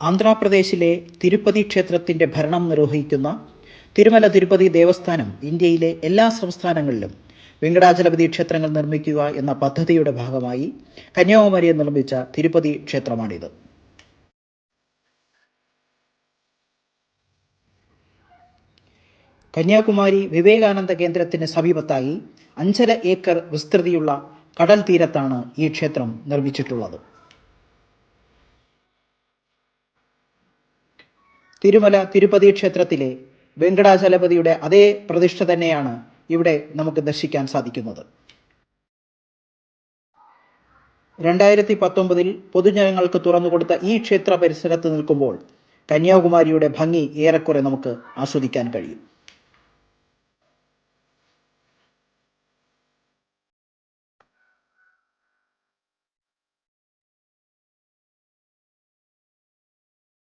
ആന്ധ്രാപ്രദേശിലെ തിരുപ്പതി ക്ഷേത്രത്തിൻ്റെ ഭരണം നിർവഹിക്കുന്ന തിരുമല തിരുപ്പതി ദേവസ്ഥാനം ഇന്ത്യയിലെ എല്ലാ സംസ്ഥാനങ്ങളിലും വെങ്കടാചലപതി ക്ഷേത്രങ്ങൾ നിർമ്മിക്കുക എന്ന പദ്ധതിയുടെ ഭാഗമായി കന്യാകുമാരിയിൽ നിർമ്മിച്ച തിരുപ്പതി ക്ഷേത്രമാണിത്. കന്യാകുമാരി വിവേകാനന്ദ കേന്ദ്രത്തിന് സമീപത്തായി 5.5 ഏക്കർ വിസ്തൃതിയുള്ള കടൽ തീരത്താണ് ഈ ക്ഷേത്രം നിർമ്മിച്ചിട്ടുള്ളത്. തിരുമല തിരുപ്പതി ക്ഷേത്രത്തിലെ വെങ്കടാചലപതിയുടെ അതേ പ്രതിഷ്ഠ തന്നെയാണ് ഇവിടെ നമുക്ക് ദർശിക്കാൻ സാധിക്കുന്നത്. 2019 പൊതുജനങ്ങൾക്ക് തുറന്നുകൊടുത്ത ഈ ക്ഷേത്ര പരിസരത്ത് നിൽക്കുമ്പോൾ കന്യാകുമാരിയുടെ ഭംഗി ഏറെക്കുറെ നമുക്ക് ആസ്വദിക്കാൻ കഴിയും.